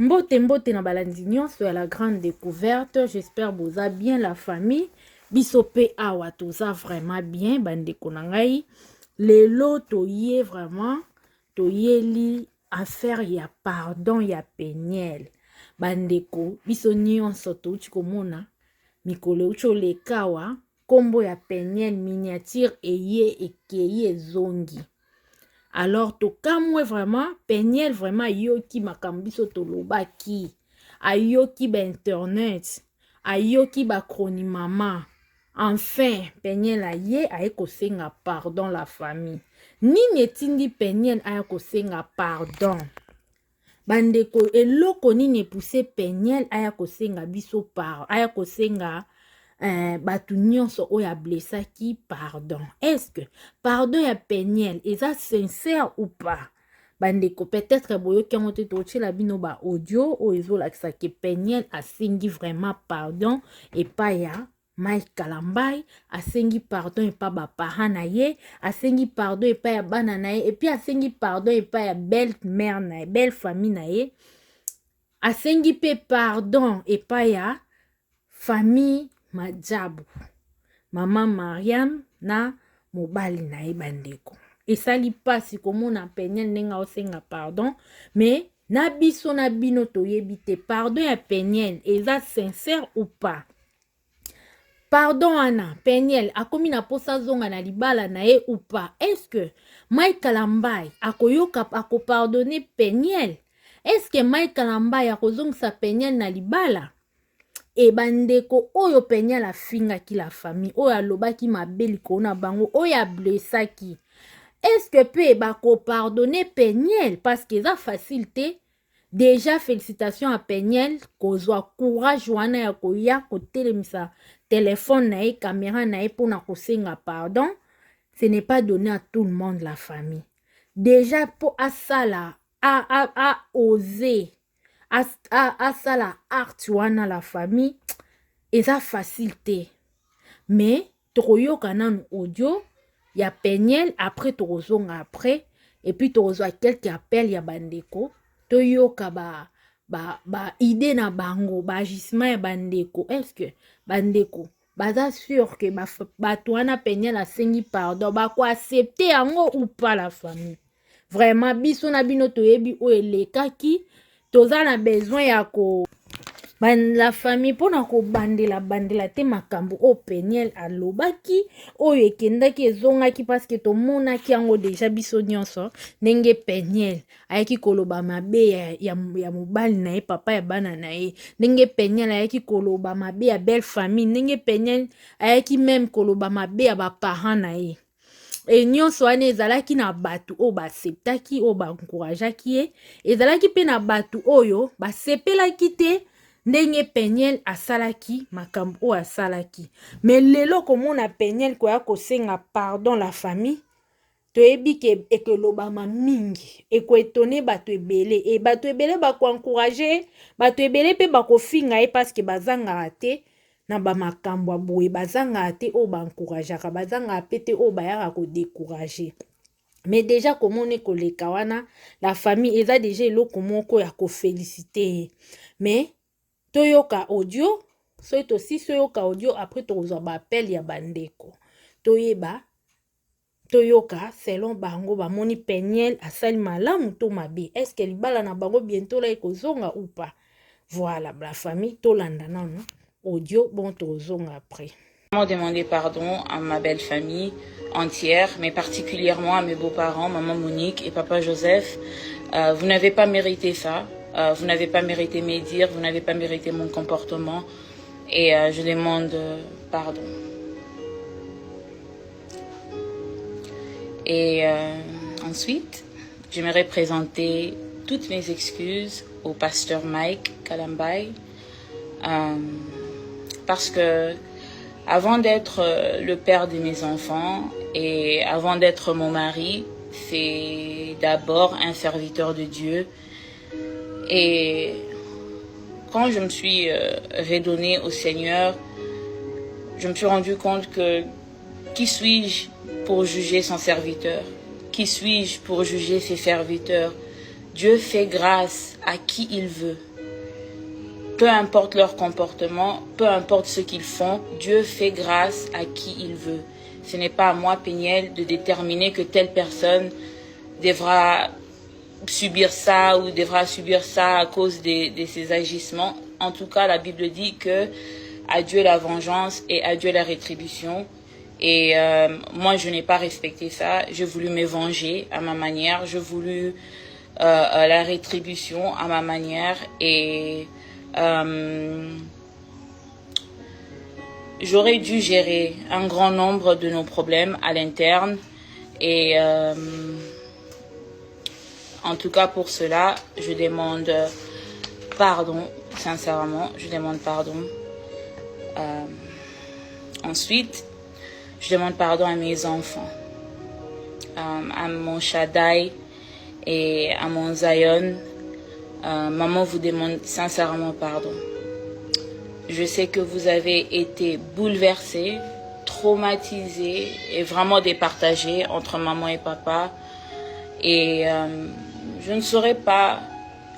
Mbote mbote na balandi nyonso ya la grande découverte. J'espère boza bien la famille. Biso pe awa toza vraiment bien bandeko na ngai. Lelo toye vraiment toyeli affaire ya pardon ya Peniel. Bandeko biso nyonso touti komona mikolo ucho lekawa kombo ya Peniel miniature eye ekeye ezongi. Alors to kamwe vraiment Peniel vraiment yoki makambiso tolobaki, ayoki ba internet, ayoki ba kroni mama. Enfin Peniel aye ayeko senga pardon la famille. Nini etindi Peniel ayeko senga pardon? Bandeko eloko nini pousse Peniel ayeko senga biso ayeko senga batu nyonso oya blessaki pardon. Est-ce que pardon ya Peniel eza sincère ou pas? Bandeko peut-être boyoki yango te tochela bino ba audio o ezolakisa ke Peniel asengi vraiment pardon et pas ya Mike Kalambay, asengi pardon et pas ba parents na ye, asengi pardon et pas ya bana na ye, et puis asengi pardon et pas ya belle mère na ye, belle famille na ye, asengi pe pardon et pas ya famille Madjabu, maman Mariam na mobali na ye bandeko. Et ça li pasi komona Peniel nenga osenga pardon, mais na biso na bino toyebi te pardon ya Peniel eza sincère ou pas? Pardon ana Peniel akomi na posa zonga na libala na ye ou pas? Est-ce que Mike Kalambay akoyoka ako pardonner Peniel? Est-ce que Mike Kalambay akozongisa Peniel na libala? E bandeko oyo Peniel afingaki la famille, oyo alobaki mabeli kona bango, oyo ablessaki. Est-ce que pe bako pardonner Peniel? Parce que ça facilité. Déjà félicitations à Peniel kozwa courage wana ya koya kotelemisa téléphone na ye, caméra na ye pona kosenga pardon. Ce n'est pas donné à tout le monde la famille. Déjà pour asala a oser asala art wana la famille eza facilité. Mais tokoyoka nanu audio ya Peniel après tokozonga après et puis tokozwa quelques appels ya bandeko toyoka ba idée na bango ba agissement ya bandeko. Est-ce que bandeko baza sûr que bato wana Peniel asengi pardon bako accepter yango ou pas la famille? Vraiment biso na bino toyebi o elekaki toza na besoin ya ko la famille pona ko bandela te makambo o Peniel alobaki oyo ekendaki ezongaki parce que tomonaki yango déjà biso nyonso ndenge Peniel ayaki koloba mabe ya mobali na ye, papa ya bana na ye, ndenge Peniel ayaki koloba mabe ya belle famille, ndenge Peniel ayaki même koloba mabe ya ba parents na ye. Et nyonso wana ezalaki na batu oyo baseptaki oyo baencourageaki ye, ezalaki pe na batu oyo basepelaki te ndenge Peniel asalaki makambo oyo asalaki. Mais lelo komona Peniel koya kosenga pardon la famille, toyebi ke ekolobama mingi ekoetone bato ebele, e bato ebele bako encourager, bato ebele pe bako finga ye parce que bazanga te na ba makambo boye, bazanga te o ba encourageaka, bazanga pe te o bayaka ko décourager. Mais déjà komone koleka wana la famille eza déjà eloko moko ya ko féliciter. Mais toyoka audio, soyoka audio après tokozwa ba appel ya bandeko. Toyeba toyoka selon bango bamoni Peniel asali malamu to mabe. Est-ce que libala na bango bientôt la ekozonga ou pas? Voilà la famille tolanda nanu audio bon tozonga après. Demander pardon à ma belle famille entière, mais particulièrement à mes beaux-parents, maman Monique et papa Joseph. Vous n'avez pas mérité ça. Vous n'avez pas mérité mes dires, vous n'avez pas mérité mon comportement. Et je demande pardon. Et ensuite, j'aimerais présenter toutes mes excuses au pasteur Mike Kalambay. Parce que avant d'être le père de mes enfants et avant d'être mon mari, c'est d'abord un serviteur de Dieu. Et quand je me suis redonnée au Seigneur, je me suis rendu compte que qui suis-je pour juger son serviteur? Qui suis-je pour juger ses serviteurs? Dieu fait grâce à qui il veut. peu importe leur comportement, peu importe ce qu'ils font, Dieu fait grâce à qui il veut. Ce n'est pas à moi, Péniel, de déterminer que telle personne devra subir ça ou devra subir ça à cause de ses agissements. En tout cas, la Bible dit que à Dieu la vengeance et à Dieu la rétribution. Et moi, je n'ai pas respecté ça. J'ai voulu me venger à ma manière. J'ai voulu la rétribution à ma manière. Et j'aurais dû gérer un grand nombre de nos problèmes à l'interne. Et en tout cas, pour cela, je demande pardon. Sincèrement, je demande pardon. Ensuite, je demande pardon à mes enfants, à mon Shaddai et à mon Zion. Maman vous demande sincèrement pardon. Je sais que vous avez été bouleversés, traumatisés et vraiment départagés entre maman et papa. Et je ne saurais pas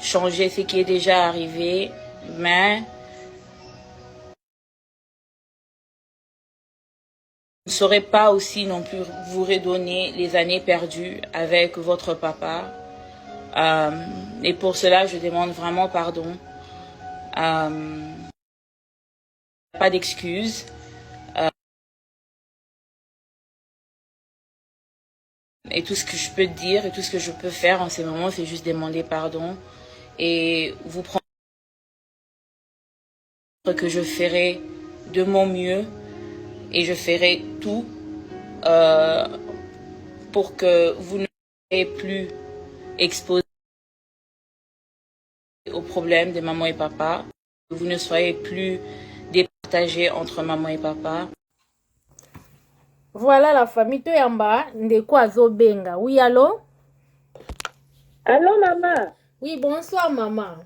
changer ce qui est déjà arrivé, mais je ne saurais pas aussi non plus vous redonner les années perdues avec votre papa. Et pour cela, je demande vraiment pardon. Pas d'excuses. Et tout ce que je peux dire et tout ce que je peux faire en ces moments, c'est juste demander pardon. Et vous prendre que je ferai de mon mieux. Et je ferai tout pour que vous ne soyez plus exposés aux problèmes de maman et papa. Que vous ne soyez plus départagés entre maman et papa. Voilà la famille Toyamba, Ndeko Azobenga. Oui, allô? Allô, maman? Oui, bonsoir, maman.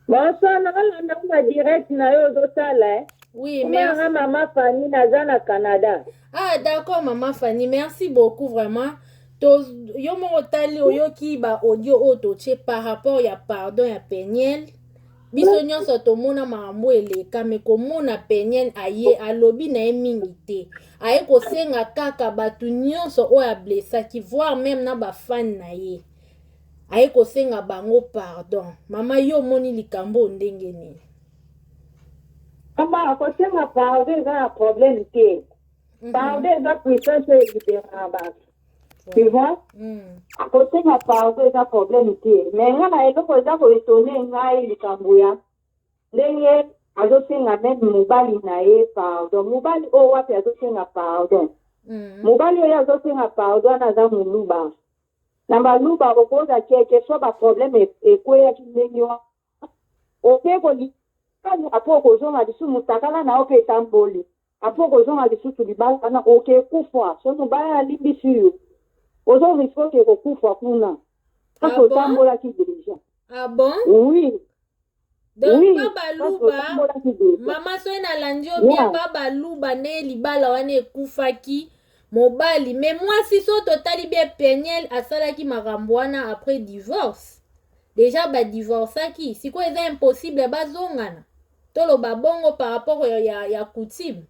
Bonsoir, na direct na yo ozosala. Oui, merci. Maman Fanny naza na Canada. Ah, d'accord, maman Fanny. Merci beaucoup, vraiment. Yo mo otali oyoki ba audio otoche par rapport ya pardon ya Péniel. Biso nyonso tomona makambo eleka me komona Péniel aye alobi na ye mingi te. Aye kosenga kaka batu nyonso oyo ablesaki, voire même na bafani na ye. Aye kosenga bango pardon. Mama yo moni likambo ndenge nini? Mama akosenga pardon eza na problème te. Pardon eza puissance libérant bato. Tu vois? Akosenga pardon eza problème te. Mais nga na eloko eza koetone ngai likambo ya ndenge azosenga même mobali na ye pardon. Mobali oyo wapi azosenga pardon. Mobali oyo azosenga pardon aza moluba. Na baluba okoza keke so ba problème ekweyaki ndenge wana. Oke kolikani apo okozonga lisusu mutakala na oke etamboli. Apo okozonga lisusu libala wana oke kufa. So mobali alimbisi yo. Ozo riskoke kokufa kuna. Kasi otambolaki deja. Ah bon? Oui. Donc, oui. Baba Luba, mama so enalandi yo bien Baba Luba ne libala wana ekufaki mobali. Mais moi si so totali bien Péniel asalaki makambo wana après divorce. Déjà ba divorceaki. Siko eza impossible bazongana. Toloba bongo par rapport ya coutume.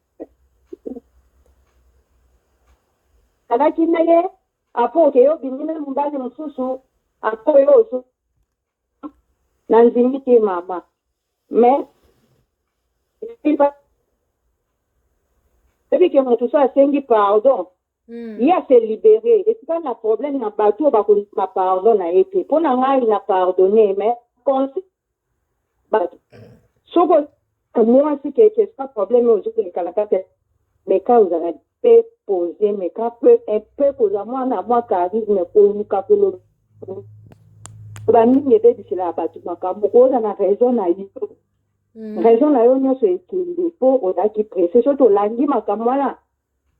Alaki naye apo ke yo binime mobali mosusu apo yo so na nzimbi te mama. Mais depuis que mon tout ça asengi pardon, il a se libéré. Et c'est pas un problème na bateau ba ko pardon na été. Pour na ngai na pardonner mais quand bateau. Soko moi si que c'est pas problème aujourd'hui quand la mais quand vous avez poser mais quand peu un peu poser moi na moi charisme pour nous capelo. Bani yebe bisila bateau makambo ko na raison na yi. Raison na yo nyonso ekende po odaki presse soto langi makambo wana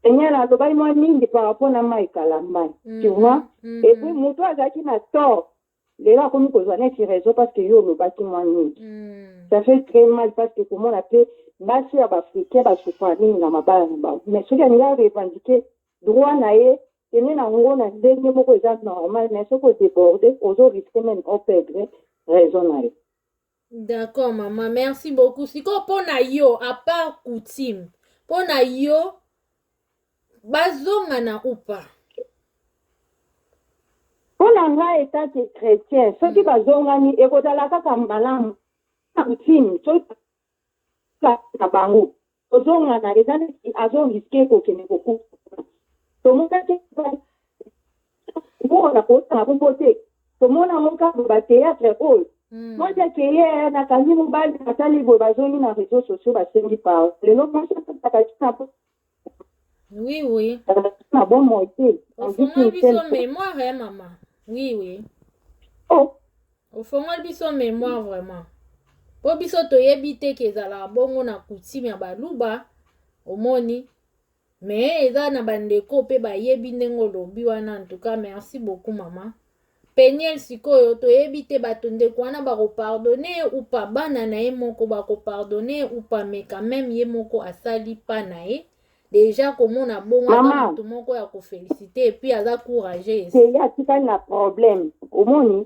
enyala alobai mwa mingi par rapport na mai kalambai tu vois et puis moto azalaki na tort lelo akomi kozwa neti raison parce que yo olobaki mwa mingi ça fait très mal parce que komona pe basi ya baafricain basouffra mingi na mabala na bango mais soki alingi arevendique droit na ye ene na ngo na ndenge moko eza normal mais soki odéborde ozoriske même operdre raison na ye. D'accord, maman. Merci beaucoup. Si ko pona yo, à part coutume, pona yo, bazonga na upa. Pona nga etat chrétien, soki bazongani ekozala kaka malamu coutume, soki na bango ozongana eza neti azoriske kokende kokufa. Tomona te mpona kosala bongo te, tomona mokabo bateatre oyo mwasi akeye nakangi mobali asali boye bazongi na réseau sociaux basengi pao lelo mwasi akakaki na Oui. na bomoi te. Ofongoli biso mémoire, maman. Oui. Oh. Ofongoli biso mémoire vraiment. Po biso toyebi te kezala bongo na coutume ya baluba omoni. Mais eza na bandeko pe bayebi ndenge olobi wana. En tout cas, merci beaucoup maman. Peniel sikoyo toyebi te bato ndeko wana bakopardonne ou pa bana na ye moko bakopardonne ou pa mais quand même ye moko asali pa na ye. Déjà komona bongo aza mutu moko ya kofélicité et puis aza courageux. C'est atikali na problème omoni.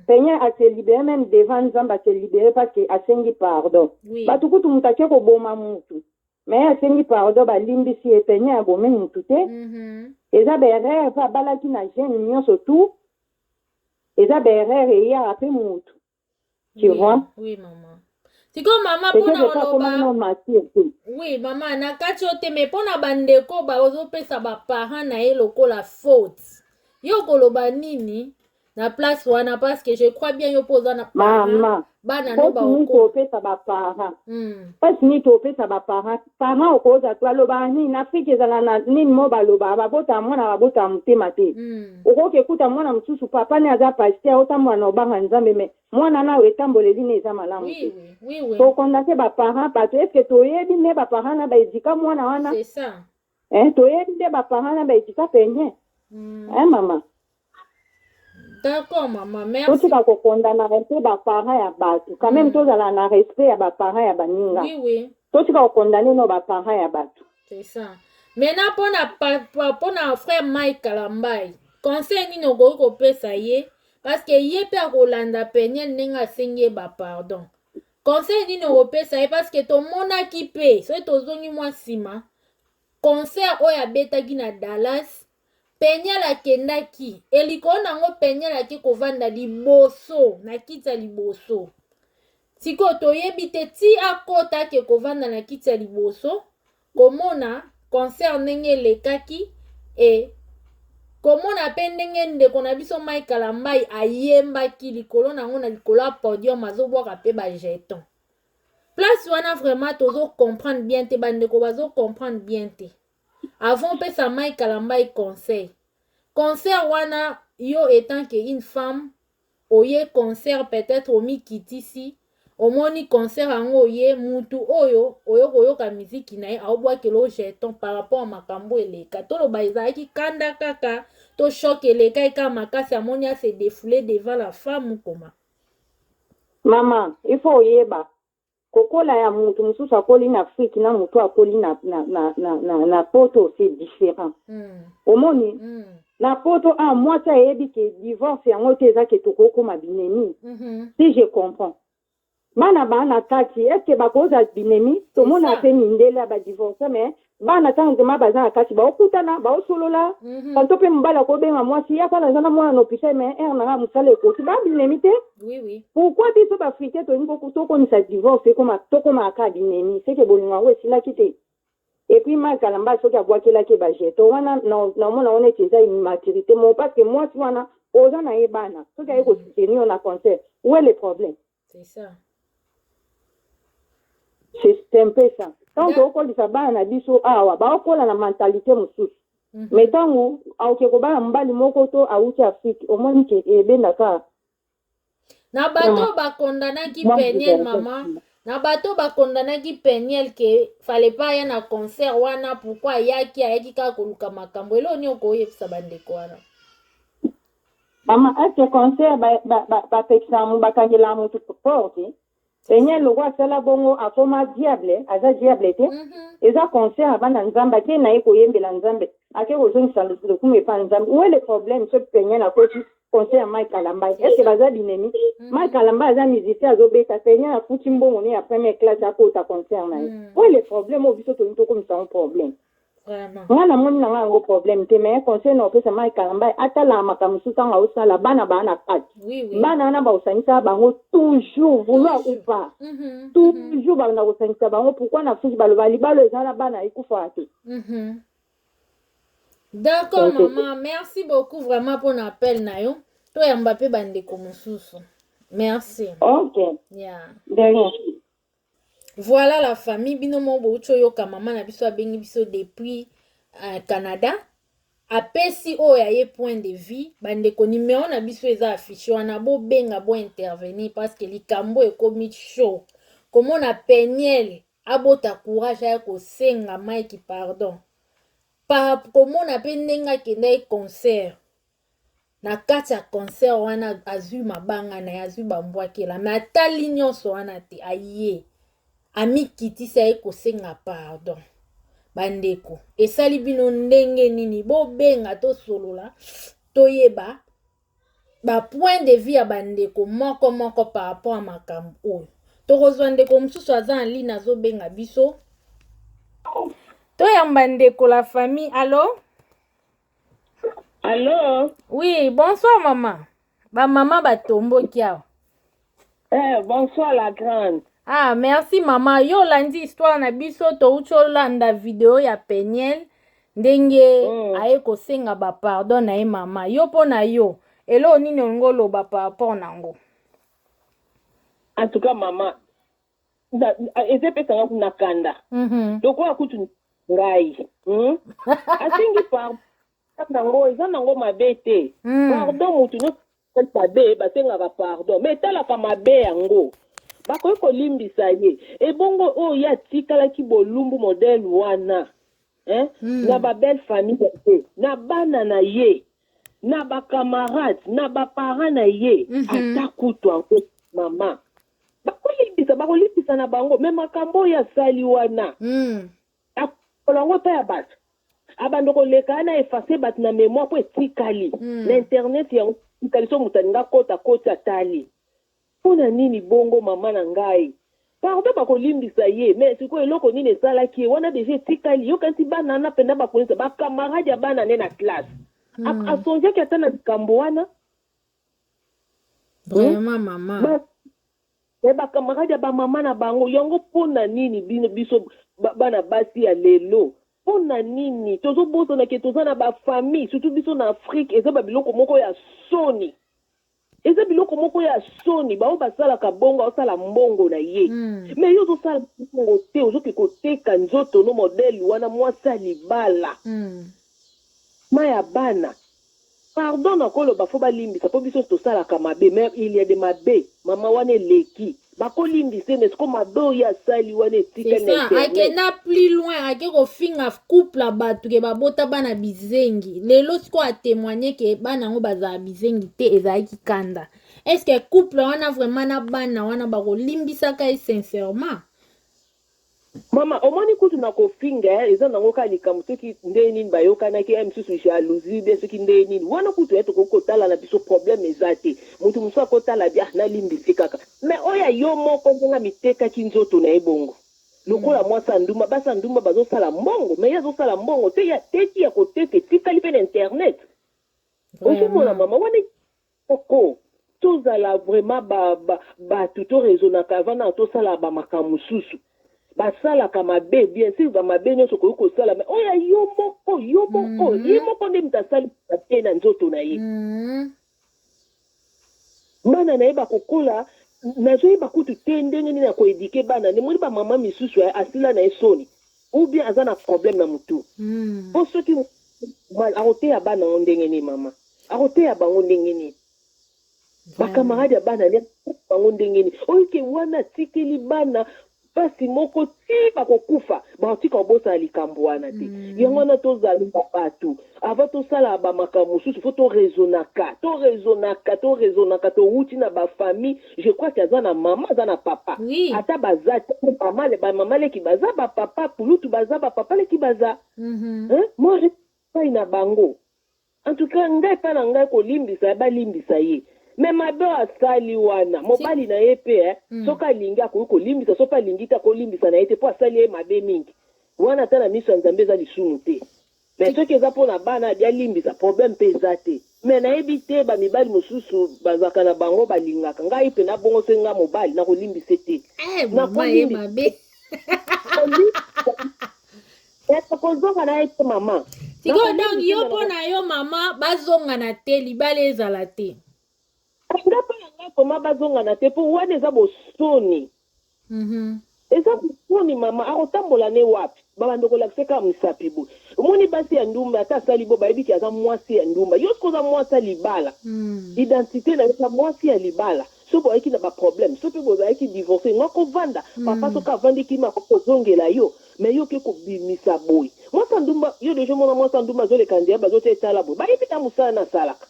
Peniel a se libéré même devant Nzambe a se libéré parce que asengi pardon. Bato kutu mutu ake koboma mutu. Mais asengi pardon balimbisi ye Peniel abome mutu te. Eza berere pa balaki na jeune nyonso tout. Eza berere eya ape mutu. Tu vois? Oui maman. Siko mama pona oloba. Oui mama na kati ote me pona bandeko ba ozopesa ba parents na ye lokola faute. Yo koloba nini na place wana parce que je crois bien yo poza na mama bana no ba oko pesa ba parents. Parce ni to pesa ba parents. Parents okoza to aloba ni na Afrique ezala na nini mo baloba babota mwana babota mutema te. Okoke kuta mwana msusu papa ne aza pasteur otamwa na obanga Nzambe me mwana na wetamboleli ne eza malamu. Oui. To kondate ba parents bato est-ce que toyebi ne ba parents na ba edika mwana wana? C'est ça. Toyebi ne ba parents na ba edika penye. Maman. D'accord maman, merci. Tout ça ko kondana un peu ba parents ya bato. Quand même tozala na respect ya ba parents ya baninga. Oui. Tout ça ko condamner no ba parents ya bato. C'est ça. Maintenant pona frère Mike Kalambai. Conseil nini okoki kopesa ye parce que ye pe akolanda Peniel ndenge asengi ba pardon. Conseil nini okopesa ye parce que tomonaki pe soki tozongi mwa nsima concert oyo abetaki na Dallas Peniel akendaki elikolo nango Peniel ake kovanda liboso na kiti ya liboso siko toyebi te ti akota ake kovanda na kiti ya liboso komona concert ndenge elekaki e komona pe ndenge ndeko na biso Mike Kalambai ayembaki likolo nango na likolo ya podium azobwaka pe bajeton place wana vraiment tozo comprendre bien te bandeko bazo comprendre bien te avant pesa Mike Kalambai concert wana yo étant que une femme oye concert peut-être omi kitisi omoni concert yango oye mutu oyo koyoka miziki na ye aobwakela jeton par rapport à makambo eleka toloba ezalaki kanda kaka to choc eleka eka makasi amoni ase défouler devant la femme ou comment? Maman, il faut oyeba kokola ya mutu mususu akoli na Afrique na mutu akoli na poto c'est différent. Omoni na poto moi ça eyebi ke divorce yango te eza ke tokokoma binemi. Si je comprends. Bana kati est-ce que bakoza binemi tomona pe mindele ba divorce mais bana tangema baza kati ba okutana ba osolola kanto pe mbala ko benga mwasi ya kala zana mwana no pisa mais na musale ko ba binemi te. Oui. Pourquoi biso ba africain to niko kutoko ni sa divorce comme tokoma ka binemi c'est que bolinga we sila kite. Et puis Mike Kalambai soki abwakela ke ba jeto wana na mona on est déjà une maturité mon parce que moi si wana oza na ebana soki ayi ko soutenir na concert où est le problème? C'est ça. C'est un peu ça. Tant que okolisa bana biso awa baokola na mentalité mosusu. Mais tango aoke ko bana mbali moko to auti Afrique omoni ke ebendaka. Na bato bakondanaki Peniel maman. Na bato bakondanaki Peniel ke fallait pas ya na concert wana pourquoi ayaki ka koluka makambo elo ni okoyebisa bandeko wana. Mama ake concert ba pekisa mu bakangela mu tout porte. Peniel le roi sala bongo akoma diable aza diable te eza concert abana Nzambe ke na eko yembela Nzambe ake kozongisa le kuma pa Nzambe où est le problème ce Peniel akoti conseil ya Mike Kalamba. Est-ce que baza binemi? Mike Kalamba aza musicien azobeta Seigneur ya futi mbongo ne ya première classe ya kota concert na ye. Oyo le problème au biso toni tokomisa un problème. Vraiment. Nga na moni na nga yango problème te mais conseil na opesa Mike Kalamba atala makambo mosusu ntango aosala bana bana kati. Oui. Bana wana baosanisa bango toujours vouloir ou pas. Toujours bana kosanisa bango pourquoi na futi baloba libalo eza na bana ekufa te. D'accord, maman. Merci beaucoup vraiment pour l'appel, Nayo. Toi, et Mbappé, bande comme sous. Merci. Ok. Yeah. Derrière. Voilà la famille. Binomo Boucho Yoka, maman, na biso bengi biso depuis Canada. Après, si o yaye point de vie, bande ko numéro na biso eza affiché. Wana bo benga bo intervenir parce que likambo e komi chaud. Comment on a Peniel, abota courage ya ko senga Mike pardon. Comment on appelle nenga kende concert na kati ya concert wana azwi mabanga na azwi bambwakela mais atali nyonso wana te aye amikitisa ye kosenga pardon bandeko esali bino ndenge nini bobenga tosolola toyeba point de vue ya bandeko moko par rapport à makambo oyo tokozwa ndeko mosusu aza en ligne azobenga biso toyamba ndeko la famille. Allô? Allô? Oui, bonsoir maman. Maman batombo kia. Bonsoir la grande. Ah, merci maman. Yo landi histoire na biso to ucho landa video ya Peniel ndenge aye kosenga ba pardon na ye mama. Yo pona yo. Elo nini ngolo ba rapport nango. En tout cas maman eze pesa nga kuna kanda. Doko kutu ngai. Asingi pardon nango eza nango mabe te. Pardon mutu no mabe basenga pardon. Mais tala ka mabe yango. Bakoki kolimbisa ye. Ebongo oyo ya tikalaki bolumbu modèle wana. Na ba belle famille te. Na bana na ye. Na ba camarades, na ba parents na ye. Ata kutu anko mama. Bakolipisa na bango me makambo ya sali wana akolango mpe ya bato abando koleka na efase bato na mémoire mpo etikali na internet yango etikali so moto alinga kota atali mpona nini bongo mama na ngai pardon bakolimbisa ye me sikoyo eloko nini esalaki ye wana deja etikali yokanisi bana na mpenda bakolisa bakamarade ya bana ne na classe asonjaki ata na likambo wana vraiment mama bakamarade ya bamama na bango yango mpona nini biso bana basi ya lelo mpona nini tozobosana toza na bafamille surtout biso na afrique eza babiloko moko ya soni bao basalaka bongo aosala mbongo na ye mais yo ozosala mbongo te ozoki koteka nzoto no modele wana mwasi ya libala ma ya bana pardon nakoloba fo balimbisa mpo biso tosalaka mabe mais il y a de mabe mama wana eleki bakolimbisa mais siko mabe oyo asali wana etikali na internet akenda plus loin ake kofinga couple bato ke babota bana bizengi lelo siko atémoigne ke bana yango bazala bizengi te ezalaki kanda est-ce que couple wana vraiment na bana wana bakolimbisaka ye sincèrement mama omoni kutu na kofinga eza nango ka likambo soki nde nini bayokanaki misusu jalousie be soki nde nini wana kutu ete kokotala na biso problème eza te motu mosusu akotala bia nalimbisi kaka mais oyo yo moko nzenga mitekaki nzoto na ye bongo lokola mwasa ndumba basa ndumba bazosala mbongo mais ye azosala mbongo te ya teki ya koteka etikali mpe na internet ozomona mama wana oko tozala vraiment bato toraisonnaka avana tosala bamakambo mosusu basalaka mabe bien sûr bamabe nyonso koki kosala mais oyo yo moko ye moko nde moto asalisa te na nzoto na ye bana na ye bakokola nazoyeba kutu te ndenge nini akoedike bana ndemoni bamama misusu asila na ye soni ou bien aza na problème na motu mpo soki akoteya bana ngo ndenge nini mama akoteya bango ndenge nini bakamarade ya bana nde bango ndenge nini oyike wana tikeli bana pasi moko ti bakokufa batika obosala likambo wana te yango wana tozalaka bato avant tosala bamakambo mosusu fo toraisonnaka touti na bafamille je crois ke aza na mama aza na papa ata baza te bamama leki baza bapapa pulutu baza bapapa leki baza moi pai na bango en tout cas ngai pa na ngai kolimbisa balimbisa ye me mabe asali wana mobali na ye pe soki alingi akoki kolimbisa soki alingi te akolimbisa na ye te mpo asali ye mabe mingi wana ata na miso ya nzambe eza lisumu te me soki eza mpo na bana adi alimbisa problème mpe eza te me nayebi te bamibali mosusu bazalaka na bango balingaka ngai mpe nabongose nga mobali nakolimbise te nakozonga na ye te mama sikoyo donc yo mpo na yo mama bazonga na te libala ezala te nga mpe na ngai koma bazonga na te mpo wana eza bosoni eza bosoni mama akotambola ne wapi babanda kolakisa kaka misapi boye omoni basi ya ndumba ata asali bo bayebiki aza mwasi ya ndumba yo soki oza mwasi ya libala identité na yoka mwasi ya libala so boyaki na baproblème so mpe bozalaki divorce nga kovanda papa soki avandiki mako kozongela yo me yo ke kobimisa boye mwasi ya ndumba yo deja mona mwasi ya ndumba azoleka ndia bazoti etala boye bayebi ta mosala na asalaka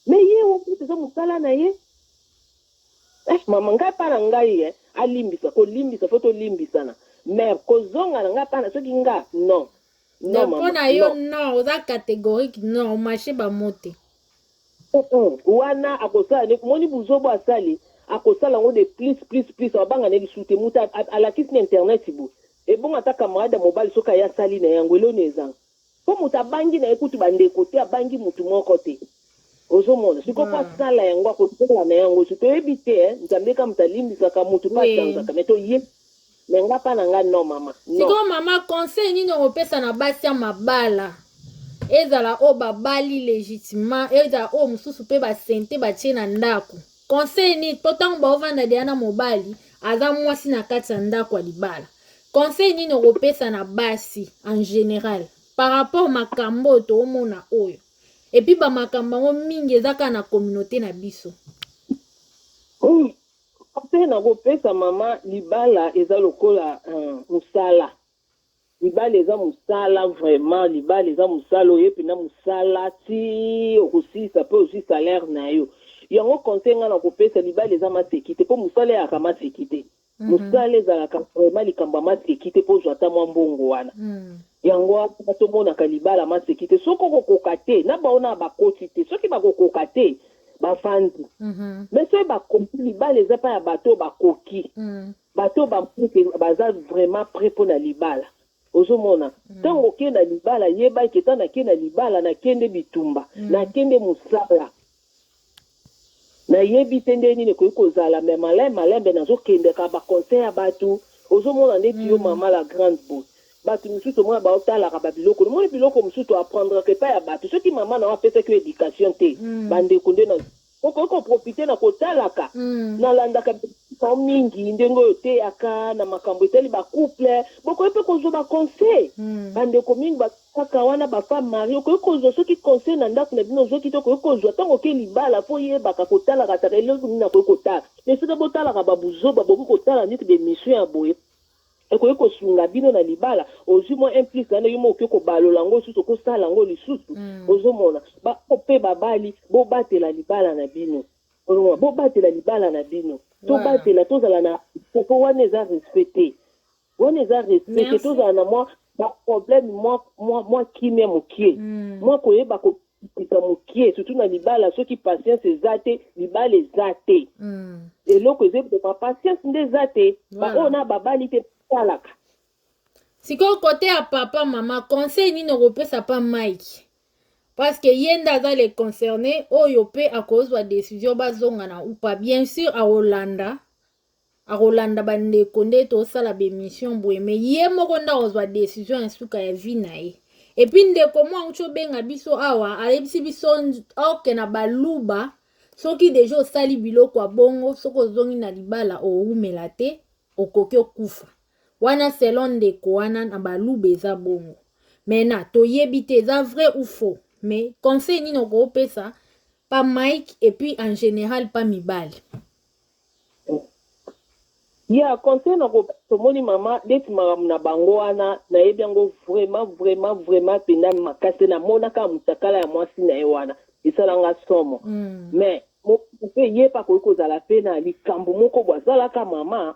me ye okoki eza mosala na ye mama ngai mpa na ngai alimbisa kolimbisa fo tolimbisana me kozonga na ngai mpa na soki nga non mpo na yo non oza catégorique non omarché bamote wana akosala ne moni buzobo asali akosala yango de plus abanga ne lisu te muta alakisi na internet bo ebongo ata camarade mobile soki aye asali na yango eloni ezanga mpo moto abangi na ye kutu bandeko te abangi motu moko te ozomona siko mpo asala yango akotola na yango so toyebi te nzambe ka moto alimbisaka motu mpo asanzaka me toye me nga mpa na nga no mama sikoyo mama conseil nini okopesa na basi ya mabala ezala oyo babali légitimement ezala oyo mosusu mpe basente batie na ndako conseil nini to ntango baovanda deya na mobali aza mwasi na kati ya ndako ya libala conseil nini okopesa na basi en général par rapport makambo oyo toomona oyo epuis bamakambo yango mingi eza kaka na communauté na biso mpe nakopesa mama libala eza lokola mosala libala eza mosala vraiment libala eza mosala oye mpena mosala ti okosilisa mpe ozwi salaire na yo yango conseil nga nakopesa libala eza maseki te mpo mosala eyaka maseki te mosala ezalaka vraiment likambo ya maseki te mpo ozwa ata mwa mbongo wana yango tomonaka libala maseki te soki okokoka te na bao na bakoti te soki bakokoka te bafandi me soki bakoki libala eza mpa ya bato bakoki bato baza vraiment prêt mpo na libala ozomona ntango okende na libala yeba eke ntango nakende na libala nakende bitumba nakende mosala nayebi te nde nini ekoki kozala me malembe nazokendeka baconseil ya bato ozomona ndeti yo mama la grande boy bato mosusu omona baotalaka babiloko omoni biloko mosusu toaprendraka epai ya bato soki mama na wapesaki yo éducation te bandeko nde na okoki koprofite na kotalaka nalandaka bisika mingi ndenge oyo teyaka na makambo etali bacouple bokoki mpe kozwa baconseil bandeko mingi bakaka wana bafemme marie okoki kozwa soki conseil na ndako na bino ozwaki te okoki kozwa ntango oke libala mpo yebaka kotalaka taka eloko nini akoki kotala me soki botalaka babuzoba bokoki kotala neti bemission ya boye ekoki kosunga bino na libala ozwi mwa implice wana yo mo okoki kobalola yango lisusu okosala yango lisusu ozomona mpe babali bobatela libala na bino bobatela libala na bino tobatela tozala na poko wana eza respecte wana eza respecte tozala na mwa baproblème mwa kimia mokie mwa koyeba kopika mokie surtout na libala soki patience eza te libala eza te eloko ezeboma patience nde eza te baoyo na babali te talaka sikoyo kote ya papa mama conseil nini okopesa pa Mike parce que ye nde aza le concerné oyo mpe akozwa décision bazonga na upa bien sûr akolanda bandeko nde tosala bemission boye me ye moko nde akozwa décision ya suka ya vie na ye epuis ndeko mwa uti obenga biso awa ayebisi biso oke na baluba soki deja osali biloko ya bongo soki ozongi na libala oumela te okoki okufa wana selon ndeko wana na baluba eza bongo mena toyebi te eza vrai ou faux mais conseil nini okopesa pa Mike epuis en général pa mibali ya conseil tomoni mama ndeti makambo na bango wana nayebi yango vraiment mpenda makasi namonaka motakala ya mwasi na ye wana esalanga somo mais mpe ye pa koki kozala mpe na likambo moko bo azalaka mama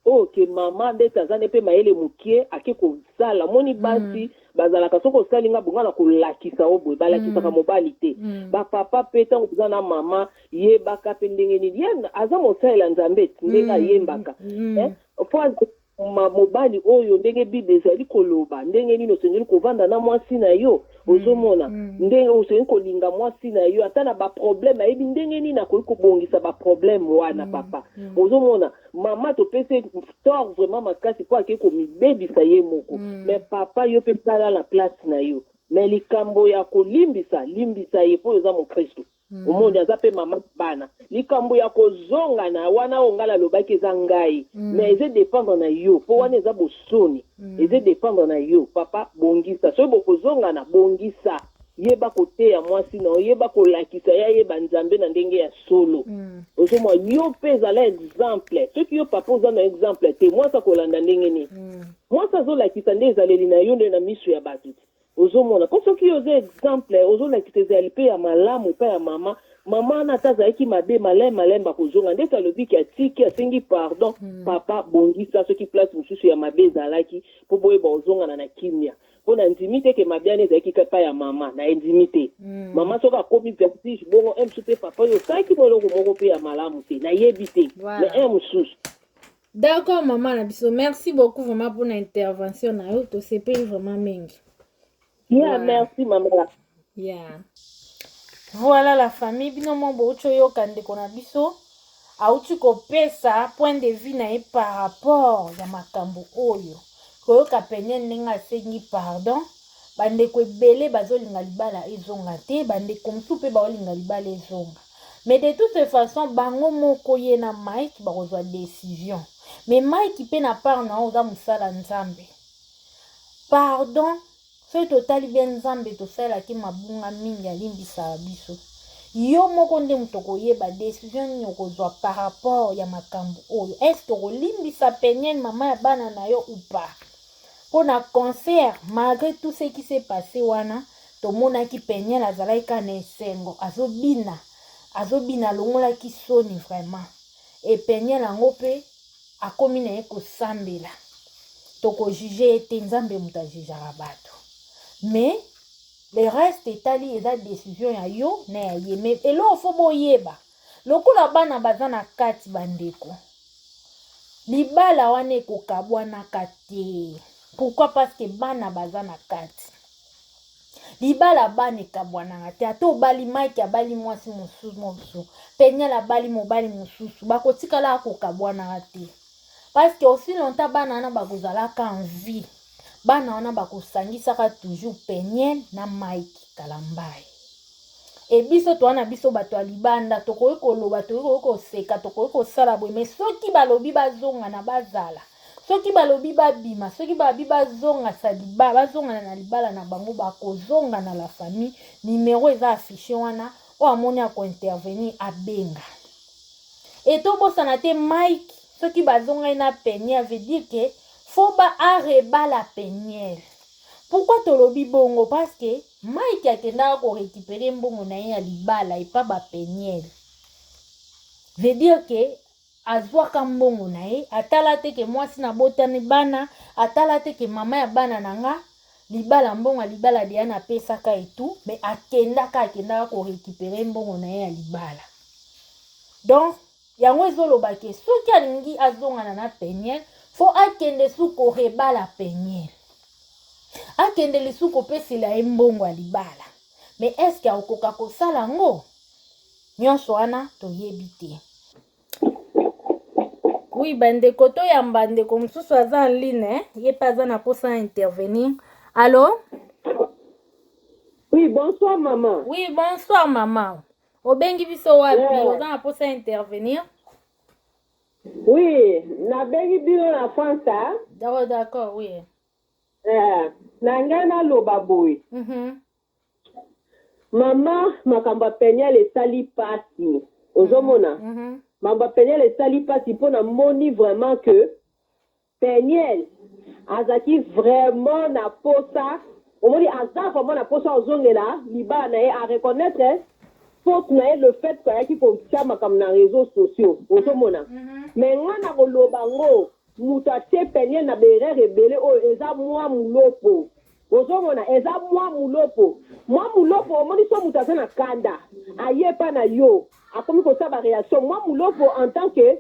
oh ke mama nde tazane pe mayele mukie ake ko sala moni basi bazalaka soko salinga bungana ko lakisa obwe balakisa ka mobali te ba papa pe tango kuzana mama ye baka pe ndenge ni ye aza mosala nzambe ndenga yembaka mobali oyo ndenge bible ezali koloba ndenge nini osengeli kovanda na mwasi na yo ozomona ndenge osengeli kolinga mwasi na yo ata na baproblème ayebi ndenge nini akoki kobongisa baproblème wana papa ozomona mama topesi tort vraiment makasi po akei komibebisa ye moko mais papa yo mpe tala na place na yo mais likambo ya kolimbisa ye po oza mokristo omondi aza mpe mama bana likambo ya kozonga na wana ongala lobaki eza ngai mais eze dépendre na yo po wana eza bosoni eze dépendre na yo papa bongisa soki bokozonga na bongisa yeba koteya mwasi na oyeba kolakisa ya yeba nzambe na ndenge ya solo ozomwa yo mpe ezala exemple soki yo papa oza na exemple te mwasi akolanda ndenge nini mwasi azolakisa nde ezaleli na yo nde na miso ya bato te ozomona ko soki oza exemple ozolakisa ezali mpe ya malamu epai ya mama mama na ata azalaki mabe malemba kozonga nde talobiki atiki asengi pardon papa bongisa soki place mosusu ya mabe ezalaki mpo boyeba ozongana na kimia mpo na ndimi te ke mabe wana ezalaki kapa ya mama na endimi te mama soki akomi vertige bongo mosusu mpe papa oyo osalaki moloko moko mpe ya malamu te nayebi te na mosusu. D'accord maman na biso, merci beaucoup vraiment pour l'intervention na yo, tosepeli vraiment mingi. Yeah, merci maman. Yeah. Voilà la famille bino mo bocho yo kandeko na biso auti kopesa point de vue na ye par rapport ya makambo oyo koyoka penye ndenge asengi pardon bandeko ebele bazolinga libala ezonga te bandeko mosusu mpe baolinga libala ezonga mais de toute façon bango moko ye na Mike bakozwa décision mais Mike mpe na part na oza mosala nzambe pardon soki totali bien nzambe tosalaki mabunga mingi alimbisaka biso yo moko nde moto koyeba décision nini okozwa par rapport ya makambo oyo est-ce okolimbisa penye mama ya bana na yo ou pas mpo na concert malgré tout ce qui s'est passé wana tomonaki penye azalaki ka na esengo azobina alongolaki soni vraiment e penye yango mpe akomi na ye kosambela tokojuge ete nzambe moto ajujaka bato mais le reste etali eza décision ya yo na ya ye mais eloko fo boyeba lokola bana baza na kati bandeko libala wana ekokabwanaka te pourquoi parce que bana baza na kati libala bana ekabwanaka te ata obali Mike abali mwasi mosusu penyela abali mobali mosusu bakotikala akokabwanaka te parce que aussi longtemps bana wana bakozalaka en vie bana wana bakosangisaka toujours Peniel na Mike Kalambai e biso to wana biso bato ya libanda tokoki koloba tokoki koseka tokoki kosala boye mais soki balobi bazonga na bazala soki balobi babima soki balobi bazongasa libala bazongana na libala na bango bakozonga na la famille numéro eza affiché wana oyo amoni akointervenir abenga e tobosana te Mike soki bazongai na Peniel veut dire que faut ba areba la Peniel. Pourquoi tolobi bongo? Parce que Mike akenda ko récupérer mbongo na ye ya libala et pas ba Peniel. Veut dire que azwa ka mbongo na ye atala te ke mwasi na botani bana atala te ke mama ya bana nanga libala mbongo libala dia na pesa ka et tout mais akenda ko récupérer mbongo na ye ya libala. Donc yango ezoloba ke soki alingi azongana na Peniel faut akende suko reba la Peniel akende le suko pesila mbongo libala mais est-ce que akoka kosala ngo nyonso wana toyebi te. Oui bandeko to ya bandeko mosusu aza en ligne ye pa aza na posa intervenir. Allô? Oui, bonsoir maman. Oui, bonsoir maman. Obengi biso wapi oza na posa intervenir? Oui, na bengi bino na France. D'accord, oui. Na loba boy. Mama makamba Peniel esali pasi. Ozomona. Mamba Peniel esali pasi pona moni vraiment que Peniel azaki vraiment na posa. Omoni aza vraiment na posa ozongela libala na ye a reconnaître faute na le fait qu'il y a qui comme na réseaux sociaux ozomona mais ngana koloba ngo mutu atie peniel na berere ebele oyo eza mwa mulopo ozomona eza mwa mulopo omoni so mutu aza na kanda aye pa na yo akomi kosala baréaction mwa mulopo en tant que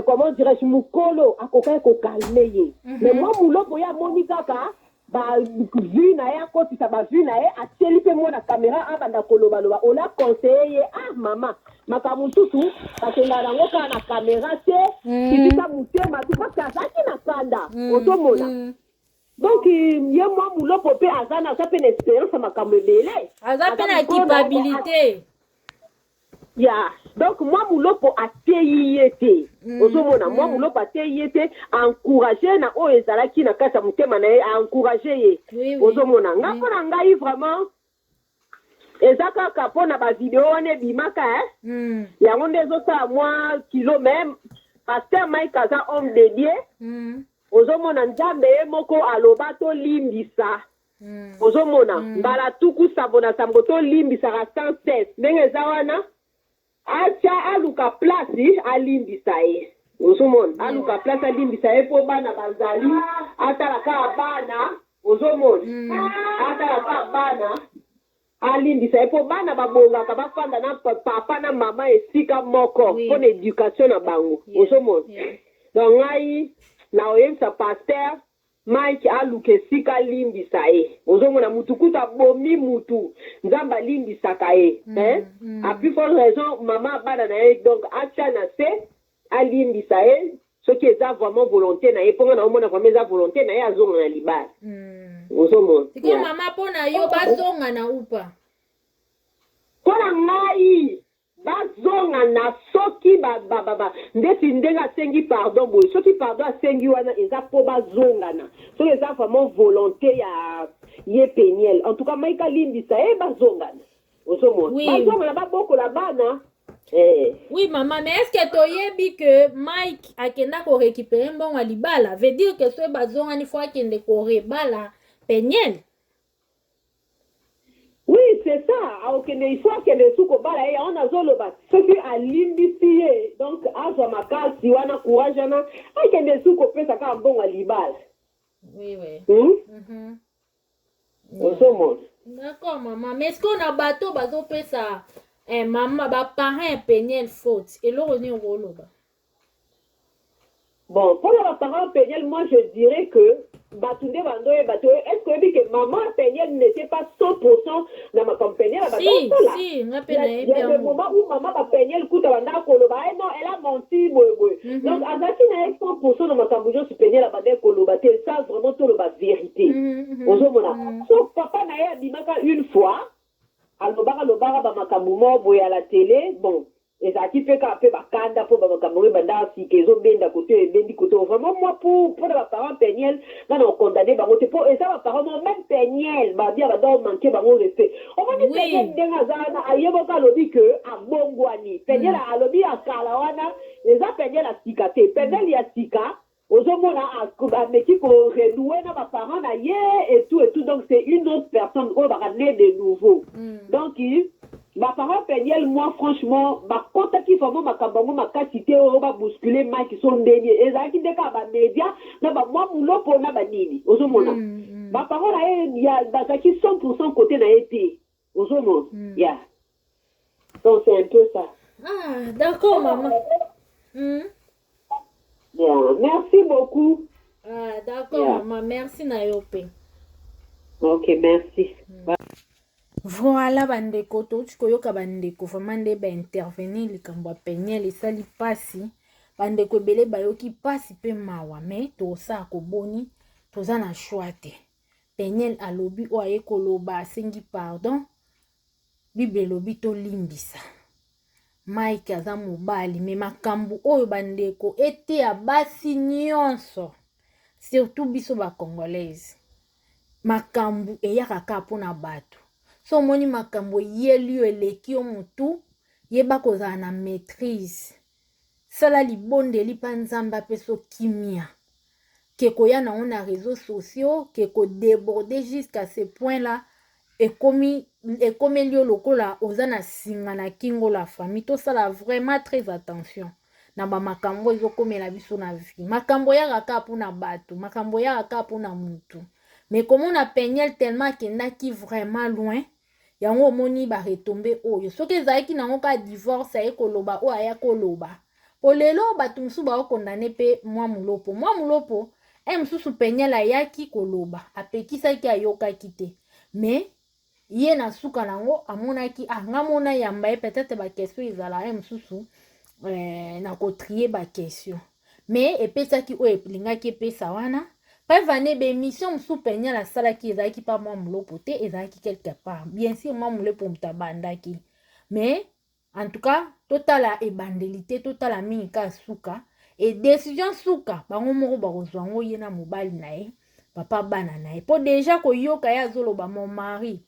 comment dirais-je mukolo akokaki kokalme ye mais mwa mulopo ye amoni kaka bavu na ye akotisa bavu na ye atieli mpe mwana kamera abanda kolobaloba ola conseiller ye mama makambo mosusu bakendaka nango kaka na kamera te kitisa motema tu parce azalaki na kanda ozomona donc ye mwa mulopo mpe aza mpe na expérience ya makambo ebele aza mpe na kipabilité ya donc mwa mulopo ateyi ye te ozomona mwa mulopo ateyi ye te encourage na oyo ezalaki na kati ya motema na ye encourage ye ozomona nga mpo na ngai vraiment eza kaka mpo na bavideo wana ebimaka yango nde ezosala mwa kilo meme paster Mike aza homme de Dieu ozomona nzambe ye moko aloba tolimbisa ozomona mbala tuku sambo na sambo tolimbisaka sans cesse ndenge eza wana atia aluka place alimbisa ye ozomona aluka place alimbisa ye mpo bana bazali atala kaka bana ozomona atala kaka bana alimbisa ye mpo bana babongaka bafanda na papa na mama esika moko mpo na éducation na bango ozomona donc ngai na oyebisa paster Mike aluka esika alimbisa ye ozomona mutu kutu abomi mutu nzambe alimbisaka ye a plus forte raison mama bana na ye donc atia na se alimbisa ye soki eza vraiment volonté na ye mponga na omona vraiment eza volonté na ye azonga na libala ozomona sikoyo mama mpo na yo bazonga na upa mpo na ngai bazonga na soki ndeti ndenge asengi pardon boye soki pardon asengi wana eza mpo bazongana soki eza vraiment volonté ya ye peniel en tout cas maika limbisa ye bazongana ozomona bazongana babokola bana oui maman mais est-ce que toyebi que Mike akenda korécupérer mbongo ya libala veut dire que soki bazongani fo akende korebala peniel oui c'est ça aokende il faut akende su kobala ye yango nazoloba soki alimbisi ye donc azwa makasi wana courage wana akende su kopesa kaka mbongo ya libala ozomona d'accord maman mais est-ce qu'on a bato bazopesa mama baparent ya peniel faute eloko nini okoloba bon mpona baparent peniel moi je dirais que bato nde bando oyeba te est ce que oyebi ke maman peniel n'était pas 100% na makambo peniel il y a le moment où maman bapeniel kuta bandaka koloba non elle a menti boyeboye donc azalaki na ye 100% na makambo nyonso peniel abandaki koloba te ça vraiment toloba vérité ozomona so papa na ye abimaka une fois alobaka bamakambo moko boye à la télé bon ezalaki mpe kaka mpe bakanda mpo bamakambo oyo bandaka sika ezobenda kote ebendi kote vraiment moi mpo na baparent peniel nga na okondane bango te mpo eza baparent mo même peniel babia bandako manke bango respect omoni peniel ndenge aza wana ayeboka alobi ke abongwani peniel alobi akala wana eza peniel asika te peniel ya sika ozomona ameki korenoue na baparent na ye et tout donc c'est une autre personne oyo bakane de nouveau donc baparent peniel moi franchement bakotaki vraiment makambo yango makasi te oyo babouscule Mike so ndeni ezalaki nde kaka bamédia na bamwa mulopo na banini ozomona baparent na ye bazalaki 100% côté na ye te ozomona ya donc c'est un peu ça d'accord maman Yeah. Merci beaucoup. D'accord, maman. Merci Nayope. Ok, merci. Voilà, bandeko. Touch koyoka bandeko. Vraiment, nde ba intervenir likambo ya peniel esali pasi. Bandeko ebele bayoki pasi pe mawa. Mais tosa koboni. Toza na choix te. Peniel alobi o aye koloba asengi pardon. Bible elobi to limbisa. Mike aza mobali me makambo oyo bandeko ete ya basi nyonso surtout biso ba congolaise makambo eyaka kaka mpona bato so omoni makambo yeli yo eleki yo mutu yeba kozala na maîtrise sala libondeli mpa nzambe apeso kimia ke koya nango na réseaux sociaux ke kodéborde jusqu'à ce point là ekomeli yo lokola oza na singa na kingo la famille tosala vraiment très attention na ba makambo ezokomela biso na vie. Makambo ya kaka pona bato, makambo ya kaka pona mutu. Mais comment on a Peniel tellement qui vraiment loin, yango moni ba retomber oyo. Soki ezaki nango ka divorce aye koloba o aya koloba. Po lelo bato musu ba condamné pe mwa mulopo. Mwa mulopo mususu Peniel ayaki koloba, apekisaki ayoka kite. Mais ye na suka nango amonaki ngamona yamba e peut-être ba question ezala mususu na ko trier ba question. Mais epesaki o epelingaki pesa wana. Pas vane be mission musu Peniel la sala ki ezaki pa mwa mulopo te ezaki quelque part. Bien sûr mwa mulopo mutabandaki. Mais en tout cas totala ebandelité totala mingi suka et décision suka bango moko bakozwa ngo ye na mobali na ye papa bana na ye. Po déjà ko yoka ya zoloba mon mari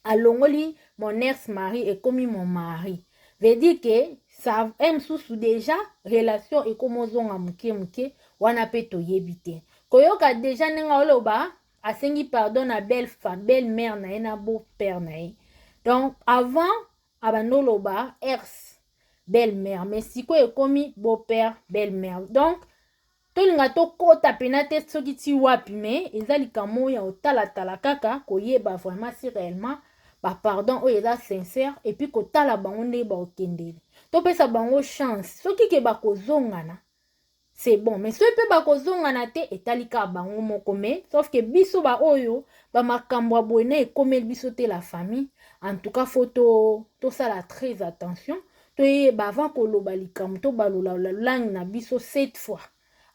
alongoli mon ex-mari et comme mon mari. Veut dire que ça aime sous déjà relation et comme ozonga muke wana pe to yebite. Koyoka déjà nenga oloba asengi pardon na belle-mère na ye na beau-père na ye. Donc avant abanoloba ex belle-mère mais siko ekomi beau-père belle-mère. Donc tolinga to kota penate soki ti wapi mais ezali kamo ya otala kaka koyeba vraiment si réellement ba pardon o eza sincère et puis kotala bango nde ba okendeli. To pesa bango chance soki ke ba kozongana c'est bon mais soki pe ba kozongana te etalika bango moko mais sauf que biso ba oyo ba makambo abone ekomeli biso te la famille. En tout cas faut to sala très attention to yeba avant koloba likambo to balola langue na biso 7 fois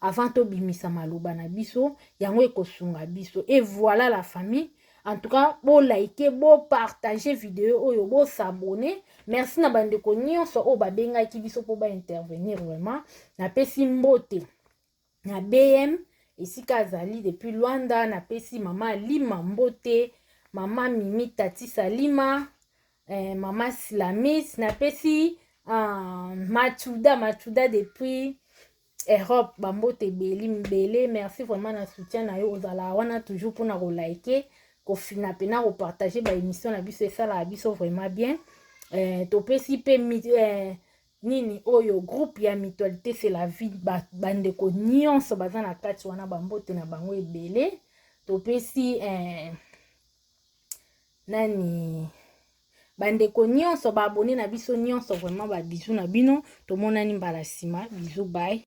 avant to bimisa maloba na biso yango ekosunga biso. Et voilà la famille. En tout cas, bon liker, bon partager vidéo oyo, bon s'abonner. Merci na bandeko nyonso o babenga ki biso po ba intervenir vraiment. Na pesi mbote. Na BM esika azali depuis Luanda na pesi mama Lima mbote, mama Mimi Tati Salima, mama Silamis na pesi Machuda depuis Europe bambote bele. Merci vraiment na soutien na yo ozala wana toujours pour na ko liker. Kofina pena ko partager ba émission na biso ça la biso vraiment bien to pesi pe nini oyo groupe ya mutualité c'est la vie bandeko nyonso baza na kati wana bambote na bango ebele to pesi nani bandeko nyonso ba abonné na biso nyonso vraiment ba bisous na bino to monani mbala sima bisous bye.